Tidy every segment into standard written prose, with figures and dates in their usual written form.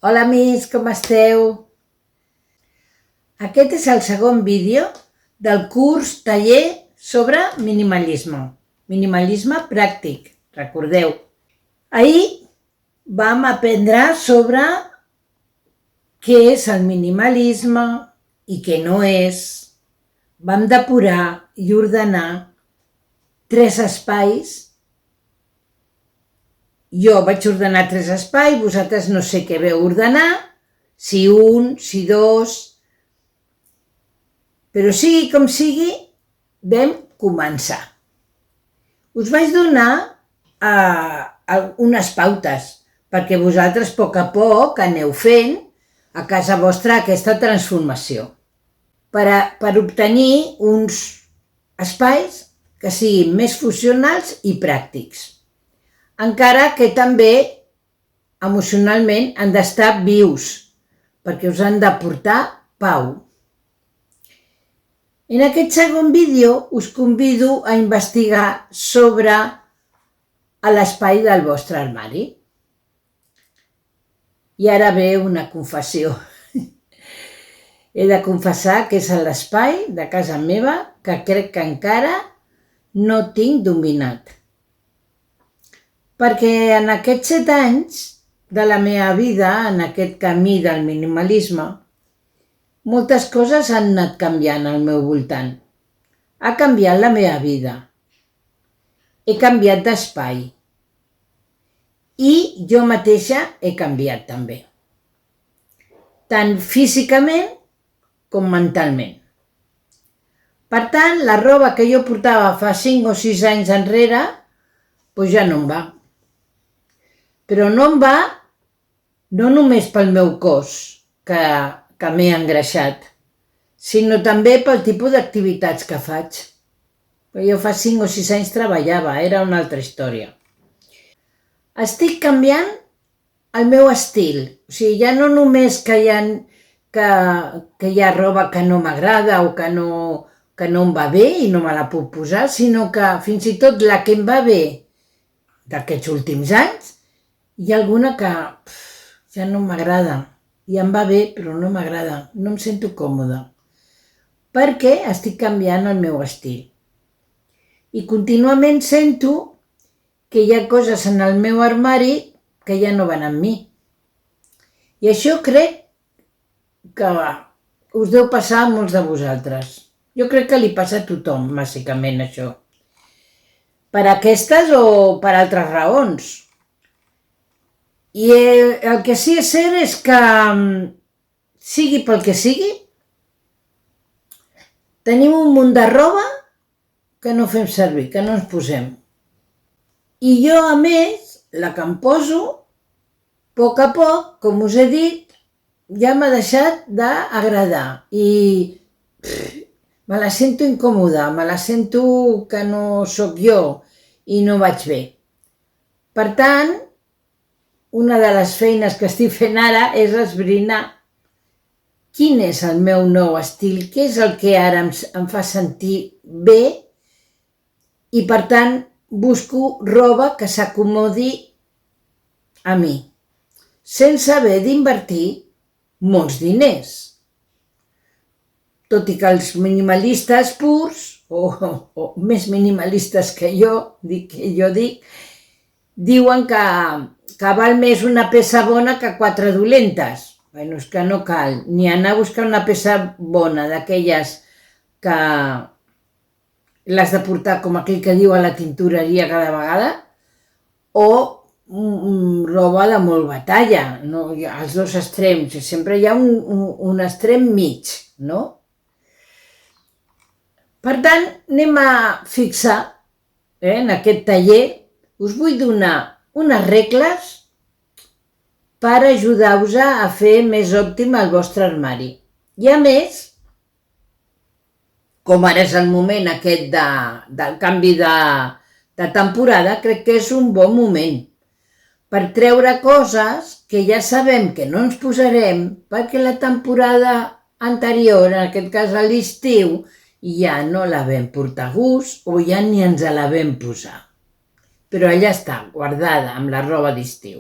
Hola amics, com esteu? Aquest és el segon vídeo del curs taller sobre minimalisme. Minimalisme pràctic, recordeu. Ahir vam aprendre sobre què és el minimalisme i què no és. Vam depurar i ordenar 3 espais. Jo vaig ordenar 3 espais, vosaltres no sé què veu ordenar, si un, si 2, però sigui com sigui, vam començar. Us vaig donar unes pautes, perquè vosaltres a poc aneu fent a casa vostra aquesta transformació, per obtenir uns espais que siguin més funcionals i pràctics. Encara que també emocionalment han d'estar vius, perquè us han de portar pau. En aquest segon vídeo us convido a investigar sobre l'espai del vostre armari. I ara ve una confessió. He de confessar que és l'espai de casa meva que crec que encara no tinc dominat. Perquè en aquests 7 anys de la meva vida, en aquest camí del minimalisme, moltes coses han anat canviant al meu voltant. Ha canviat la meva vida. He canviat d'espai. I jo mateixa he canviat també. Tant físicament com mentalment. Per tant, la roba que jo portava fa 5 o 6 anys enrere, doncs ja no em va. Però no em va no només pel meu cos, que m'he engreixat, sinó també pel tipus d'activitats que faig. Jo fa 5 o 6 anys treballava, era una altra història. Estic canviant el meu estil. O sigui, ja no només que hi ha roba que no m'agrada o que no em va bé i no me la puc posar, sinó que fins i tot la que em va bé d'aquests últims anys, hi ha alguna que ja no m'agrada. I em va bé, però no m'agrada. No em sento còmoda. Perquè estic canviant el meu estil. I contínuament sento que hi ha coses en el meu armari que ja no van amb mi. I això crec que us deu passar a molts de vosaltres. Jo crec que li passa a tothom, bàsicament, això. Per aquestes o per altres raons. I el que sí és cert és que, sigui pel que sigui, tenim un munt de roba que no fem servir, que no ens posem. I jo, a més, la que em poso, a poc, com us he dit, ja m'ha deixat d'agradar. I me la sento incòmoda, me la sento que no sóc jo i no vaig bé. Per tant, una de les feines que estic fent ara és esbrinar quin és el meu nou estil, què és el que ara em fa sentir bé i, per tant, busco roba que s'acomodi a mi, sense haver d'invertir molts diners. Tot i que els minimalistes purs, o més minimalistes que jo dic, diuen que val més una peça bona que 4 dolentes. Bueno, és que no cal ni anar a buscar una peça bona, d'aquelles que l'has de portar com aquell que diu a la tintoreria cada vegada, o roba de molt batalla, no? Els dos extrems, sempre hi ha un extrem mig, no? Per tant, anem a fixar, en aquest taller, us vull donar unes regles per ajudar-vos a fer més òptim el vostre armari. I a més, com ara és el moment aquest del canvi de temporada, crec que és un bon moment per treure coses que ja sabem que no ens posarem perquè la temporada anterior, en aquest cas a l'estiu, ja no la vam portar a gust o ja ni ens la vam posar. Però allà està, guardada, amb la roba d'estiu.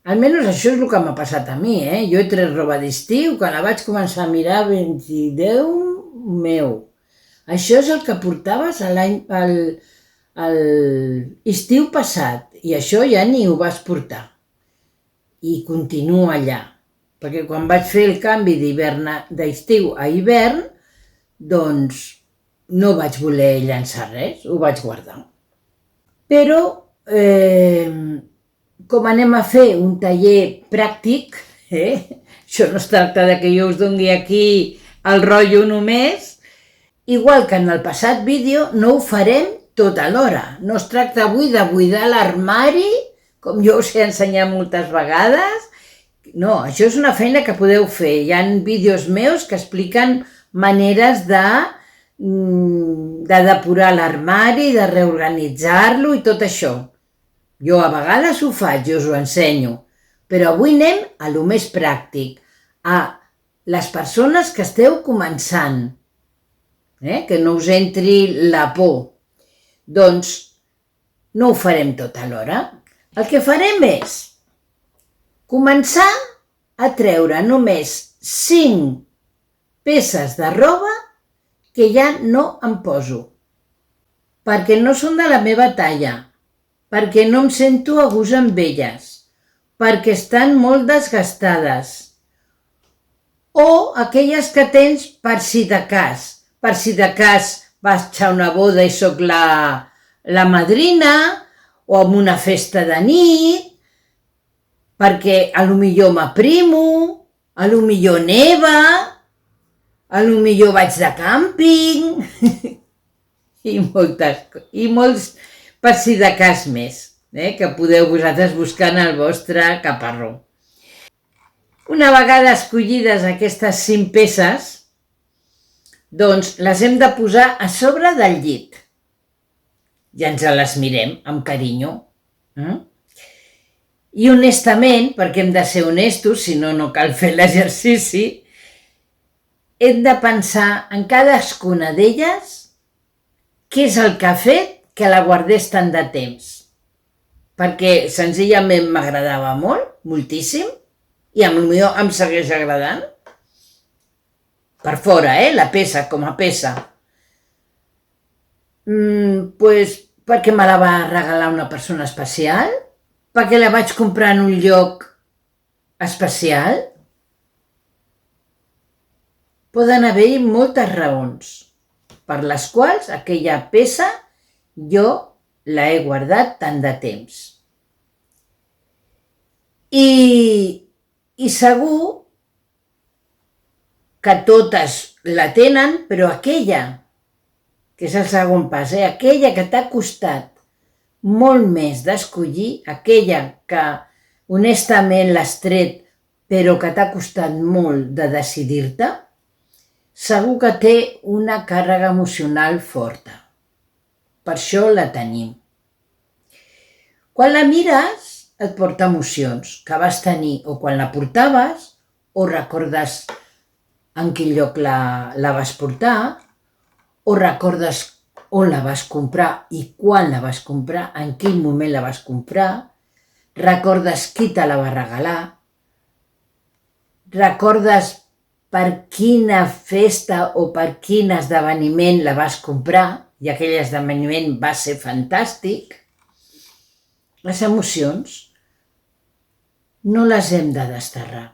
Almenys això és el que m'ha passat a mi, eh? Jo he tret roba d'estiu, quan la vaig començar a mirar vaig dir, Déu meu, això és el que portaves l'estiu passat i això ja ni ho vas portar. I continua allà, perquè quan vaig fer el canvi d'estiu a hivern, doncs no vaig voler llançar res, ho vaig guardar. Però, com anem a fer un taller pràctic, això no es tracta de que jo us doni aquí el rotllo només, igual que en el passat vídeo no ho farem tot alhora. No es tracta avui de buidar l'armari, com jo us he ensenyat moltes vegades. No, això és una feina que podeu fer. Hi ha vídeos meus que expliquen maneres de depurar l'armari, de reorganitzar-lo i tot això. Jo a vegades ho faig, jo us ho ensenyo, però avui anem a lo més pràctic, a les persones que esteu començant, que no us entri la por. Doncs no ho farem tot alhora. El que farem és començar a treure només 5 peces de roba que ja no em poso, perquè no són de la meva talla, perquè no em sento a gust amb elles, perquè estan molt desgastades, o aquelles que tens per si de cas vaig a una boda i sóc la madrina, o en una festa de nit, perquè a lo millor m'aprimo, a lo millor neva, a lo millor vaig de càmping, i molts per si de cas més, que podeu vosaltres buscar en el vostre caparró. Una vegada escollides aquestes 5 peces, doncs les hem de posar a sobre del llit. Ja ens les mirem amb carinyo. I honestament, perquè hem de ser honestos, si no, no cal fer l'exercici, hem de pensar en cadascuna d'elles què és el que ha fet que la guardés tant de temps. Perquè senzillament m'agradava molt, moltíssim, i potser em segueix agradant. Per fora, la peça, com a peça. Pues perquè me la va regalar una persona especial, perquè la vaig comprar en un lloc especial. Poden haver-hi moltes raons per les quals aquella peça jo la he guardat tant de temps. I segur que totes la tenen, però aquella, que és el segon pas, aquella que t'ha costat molt més d'escollir, aquella que honestament l'has tret, però que t'ha costat molt de decidir-te, segur que té una càrrega emocional forta. Per això la tenim. Quan la mires, et porta emocions que vas tenir o quan la portaves, o recordes en quin lloc la vas portar, o recordes on la vas comprar i quan la vas comprar, en quin moment la vas comprar, recordes qui te la va regalar, recordes per quina festa o per quin esdeveniment la vas comprar i aquell esdeveniment va ser fantàstic. Les emocions no les hem de desterrar,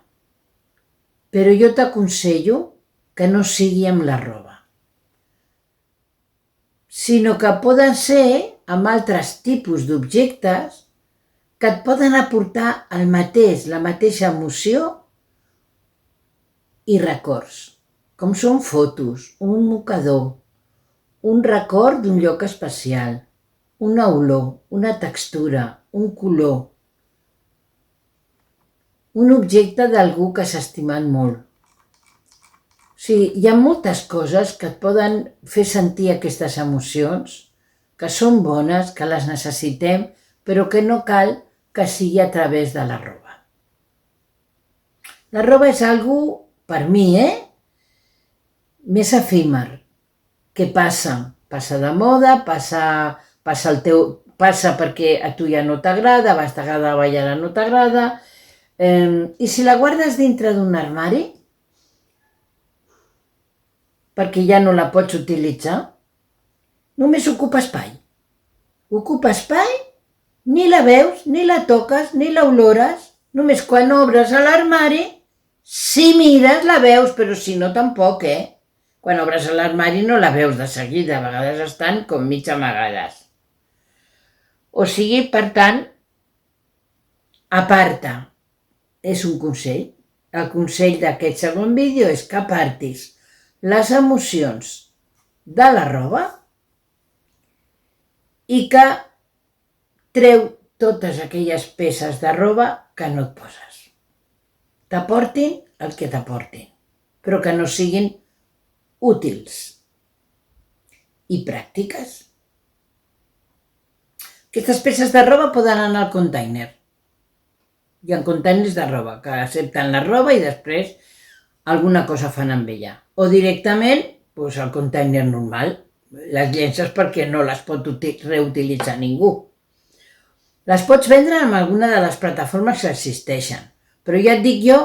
però jo t'aconsello que no sigui amb la roba, sinó que poden ser amb altres tipus d'objectes que et poden aportar la mateixa emoció i records, com són fotos, un mocador, un record d'un lloc especial, una olor, una textura, un color, un objecte d'algú que s'ha estimat molt. O sigui, hi ha moltes coses que et poden fer sentir aquestes emocions, que són bones, que les necessitem, però que no cal que sigui a través de la roba. La roba és algo, per mi, més efímer, que passa de moda, passa perquè a tu ja no t'agrada, abans t'agradava i ara no t'agrada, I si la guardes dintre d'un armari, perquè ja no la pots utilitzar, només ocupa espai. Ocupa espai, ni la veus, ni la toques, ni l'olores, només quan obres l'armari, si mires la veus, però si no tampoc, Quan obres l'armari no la veus de seguida, a vegades estan com mig amagades. O sigui, per tant, aparta. És un consell. El consell d'aquest segon vídeo és que apartis les emocions de la roba i que treu totes aquelles peces de roba que no et poses. T'aportin el que t'aportin, però que no siguin útils i pràctiques. Aquestes peces de roba poden anar al container. Hi ha containers de roba que accepten la roba i després alguna cosa fan amb ella. O directament, al container normal, les llences perquè no les pot reutilitzar ningú. Les pots vendre en alguna de les plataformes que existeixen, però ja et dic jo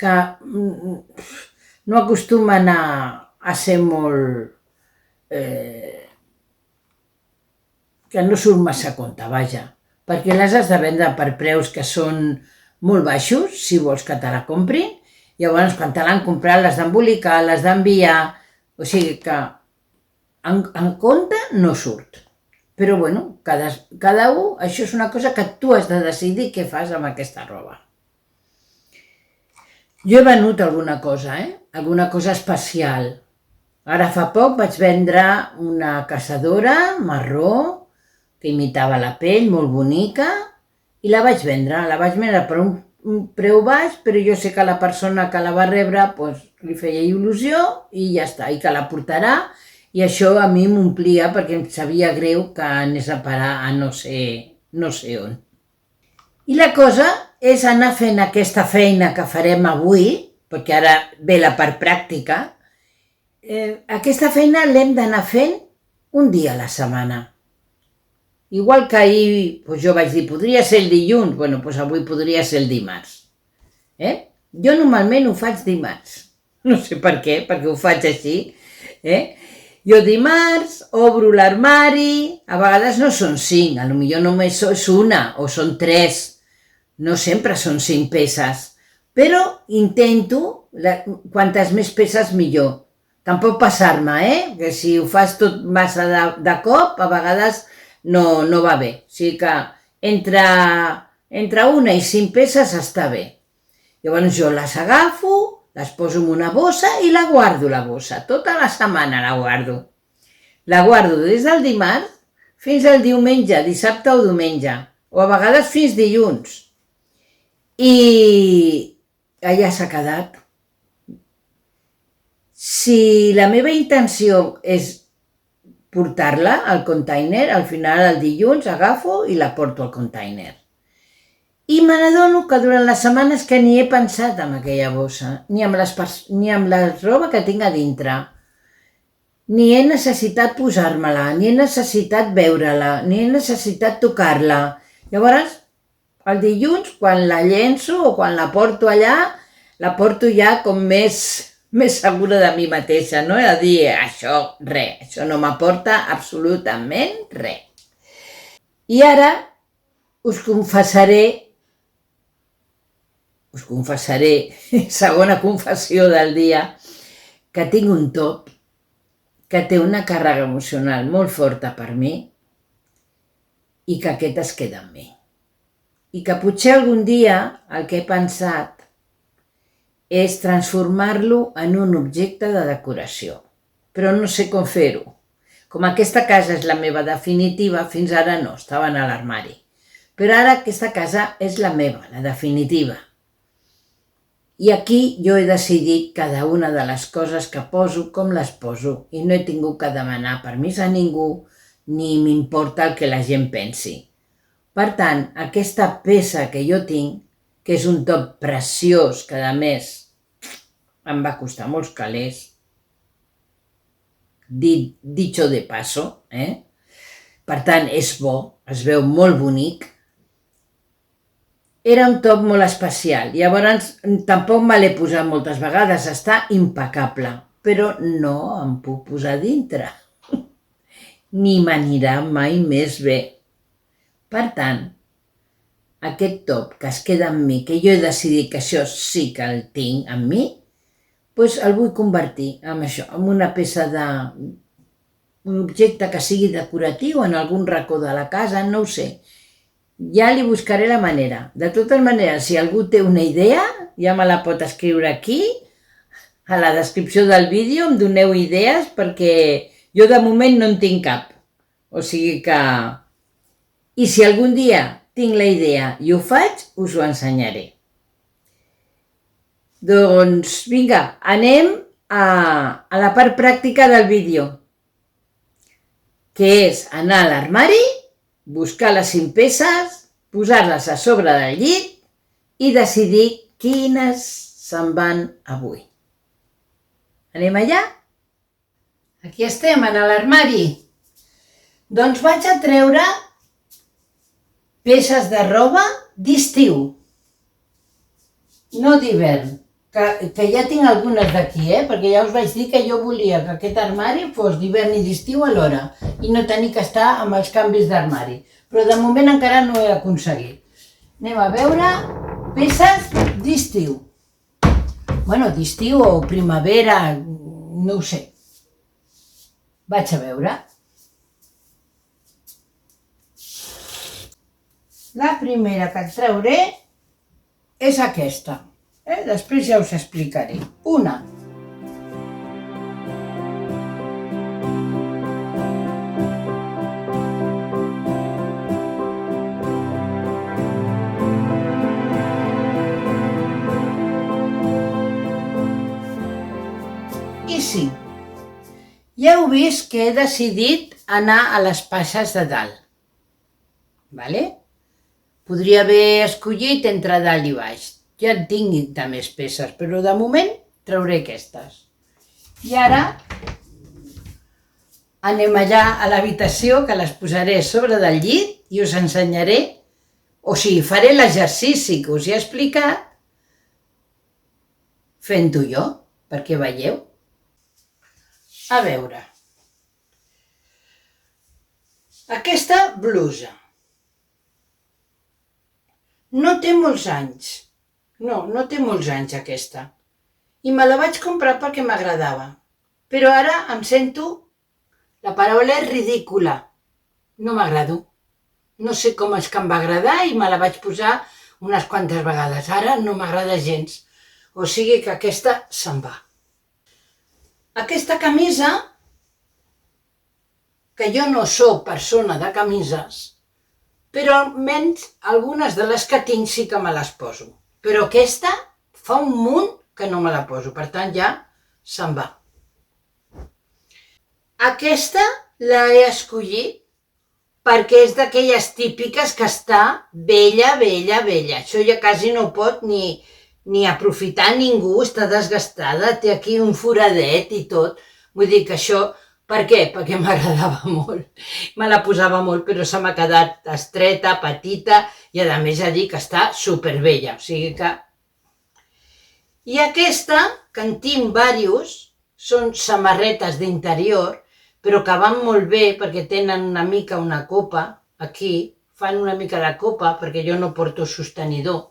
que no acostumen a ser molt... que no surt massa a compte, vaja, perquè les has de vendre per preus que són molt baixos, si vols que te la comprin. Llavors, quan te l'han comprat, l'has d'embolicar, l'has d'enviar, o sigui que en compte no surt. Però bueno, cada un, això és una cosa que tu has de decidir què fas amb aquesta roba. Jo he venut alguna cosa, alguna cosa especial. Ara fa poc vaig vendre una caçadora marró que imitava la pell, molt bonica, i la vaig vendre. La vaig vendre per un preu baix, però jo sé que la persona que la va rebre li feia il·lusió i ja està, i que la portarà, i això a mi m'omplia perquè em sabia greu que anés a parar a no sé on. I la cosa és anar fent aquesta feina que farem avui, perquè ara ve la part pràctica. Aquesta feina l'hem d'anar fent un dia a la setmana. Igual que ahir jo vaig dir, podria ser el dilluns, avui podria ser el dimarts. Jo normalment ho faig dimarts. No sé per què, perquè ho faig així. Jo dimarts obro l'armari, a vegades no són 5, potser només és una o són 3. No sempre són 5 peces, però intento, quantes més peces millor. Tampoc passar-me, que si ho fas tot massa de cop, a vegades no va bé. O sigui que entre una i 5 peces està bé. Llavors jo les agafo, les poso en una bossa i la guardo, la bossa. Tota la setmana la guardo. La guardo des del dimarts fins al diumenge, dissabte o diumenge, o a vegades fins dilluns. I allà s'ha quedat. Si la meva intenció és portar-la al container, al final el dilluns agafo i la porto al container. I me n'adono que durant les setmanes que ni he pensat en aquella bossa, ni amb la roba que tinc a dintre, ni he necessitat posar-me-la, ni he necessitat veure-la, ni he necessitat tocar-la. Llavors, el dilluns, quan la llenço o quan la porto allà, la porto ja com més segura de mi mateixa, no? A dir, això no m'aporta absolutament res. I ara us confessaré, segona confessió del dia, que tinc un top que té una càrrega emocional molt forta per mi i que aquest es queda amb mi. I que potser algun dia el que he pensat és transformar-lo en un objecte de decoració. Però no sé com fer-ho. Com aquesta casa és la meva definitiva, fins ara no, estava a l'armari. Però ara aquesta casa és la meva, la definitiva. I aquí jo he decidit cada una de les coses que poso, com les poso, i no he tingut que demanar permís a ningú, ni m'importa el que la gent pensi. Per tant, aquesta peça que jo tinc, que és un top preciós, que a més em va costar molts calés, dicho de paso, per tant és bo, es veu molt bonic, Era un top molt especial. Llavors, tampoc me l'he posat moltes vegades, està impecable, però no em puc posar dintre. Ni m'anirà mai més bé. Per tant, aquest top que es queda amb mi, que jo he decidit que això sí que el tinc amb mi, doncs el vull convertir en això, en una peça un objecte que sigui decoratiu en algun racó de la casa, no ho sé. Ja li buscaré la manera. De totes maneres, si algú té una idea, ja me la pot escriure aquí, a la descripció del vídeo, em doneu idees, perquè jo de moment no en tinc cap. O sigui que... I si algun dia tinc la idea i ho faig, us ho ensenyaré. Doncs vinga, anem a la part pràctica del vídeo, que és anar a l'armari, buscar les 5 peces, posar-les a sobre del llit i decidir quines se'n van avui. Anem allà? Aquí estem, a l'armari. Doncs vaig a treure peces de roba d'estiu, no d'hivern, que ja tinc algunes d'aquí, perquè ja us vaig dir que jo volia que aquest armari fos d'hivern i d'estiu alhora i no tenir que estar amb els canvis d'armari, però de moment encara no ho he aconseguit. Anem a veure peces d'estiu. Bueno, d'estiu o primavera, no ho sé. Vaig a veure. La primera que et trauré és aquesta. Després ja us explicaré. Una. I sí, ja heu vist que he decidit anar a les passes de dalt. Vale? Podria haver escollit entre dalt i baix. Ja en tinc de més peces, però de moment trauré aquestes. I ara anem allà a l'habitació, que les posaré sobre del llit i us ensenyaré, o sigui, faré l'exercici que us he explicat fent-ho jo, perquè veieu. A veure. Aquesta blusa. No té molts anys. No té molts anys aquesta. I me la vaig comprar perquè m'agradava. Però ara em sento... La paraula és ridícula. No m'agrado. No sé com és que em va agradar i me la vaig posar unes quantes vegades. Ara no m'agrada gens. O sigui que aquesta se'n va. Aquesta camisa, que jo no sóc persona de camises, però almenys algunes de les que tinc sí que me les poso. Però aquesta fa un munt que no me la poso, per tant ja se'n va. Aquesta la he escollit perquè és d'aquelles típiques que està vella. Això ja quasi no pot ni aprofitar ningú, està desgastada, té aquí un foradet i tot. Vull dir que això... Per què? Perquè m'agradava molt. Me la posava molt, però se m'ha quedat estreta, petita i a més ja dic que està superbella. O sigui que... I aquesta, que en tinc diversos, són samarretes d'interior, però que van molt bé perquè tenen una mica una copa, aquí, fan una mica de copa perquè jo no porto sostenidor,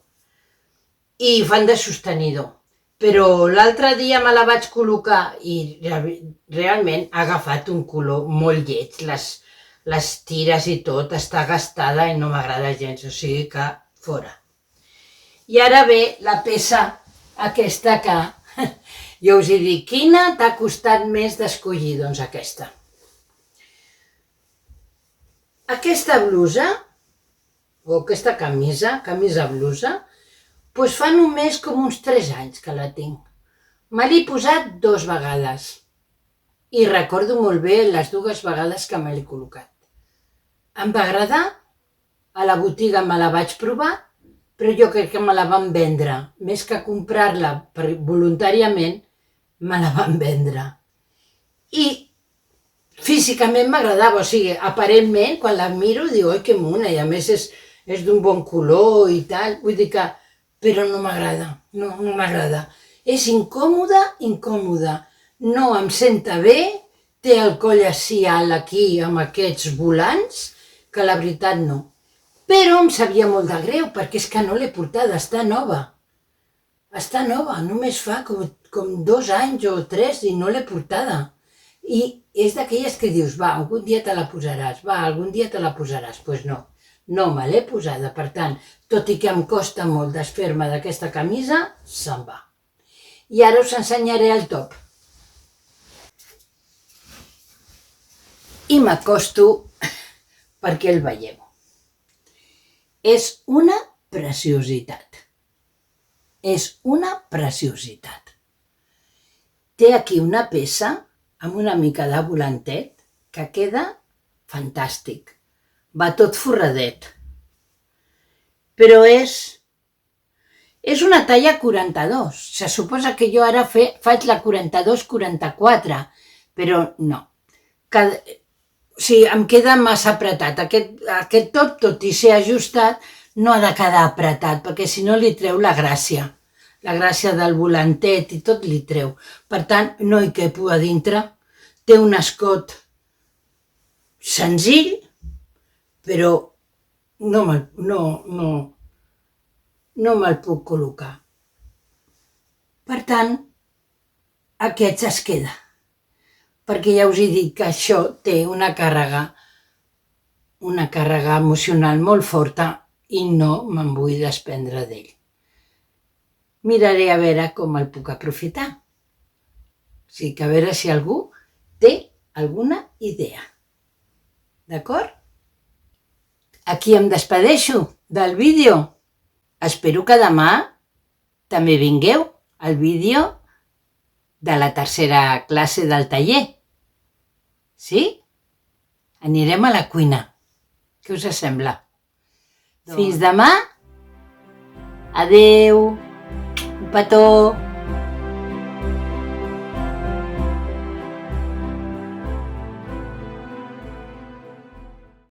i fan de sostenidor. Però l'altre dia me la vaig col·locar i realment ha agafat un color molt lleig. Les tires i tot està gastada i no m'agrada gens, o sigui que fora. I ara ve la peça aquesta que jo us he dit, quina t'ha costat més d'escollir? Doncs aquesta. Aquesta blusa, o aquesta camisa-blusa, doncs fa només com uns 3 anys que la tinc. Me l'he posat 2 vegades i recordo molt bé les 2 vegades que me l'he col·locat. Em va agradar, a la botiga me la vaig provar, però jo crec que me la van vendre. Més que comprar-la voluntàriament, me la van vendre. I físicament m'agradava, o sigui, aparentment, quan la miro, dic, oi, que mona, i a més és és d'un bon color i tal, vull dir que... Però no m'agrada, no m'agrada. És incòmode, no em senta bé, té el coll així alt aquí amb aquests volants, que la veritat no. Però em sabia molt de greu, perquè és que no l'he portada, està nova. Està nova, només fa com 2 anys o 3 i no l'he portada. I és d'aquelles que dius, va, algun dia te la posaràs, Doncs no me l'he posada. Per tant, tot i que em costa molt desfer-me d'aquesta camisa, se'n va. I ara us ensenyaré el top. I m'acosto perquè el veieu. És una preciositat. És una preciositat. Té aquí una peça amb una mica de volantet que queda fantàstic. Va tot forradet. Però és una talla 42. Se suposa que jo ara faig la 42-44, però no. Em queda massa apretat. Aquest top, tot i ser ajustat, no ha de quedar apretat, perquè si no li treu la gràcia. La gràcia del volantet i tot li treu. Per tant, no hi quepo a dintre. Té un escot senzill, però no me'l puc col·locar. Per tant, aquest es queda. Perquè ja us he dit que això té una càrrega emocional molt forta i no me'n vull desprendre d'ell. Miraré a veure com el puc aprofitar. O sigui que a veure si algú té alguna idea. D'acord? Aquí em despedeixo del vídeo. Espero que demà també vingueu al vídeo de la tercera classe del taller. Sí? Anirem a la cuina. Què us sembla? Fins demà. Adeu. Un petó.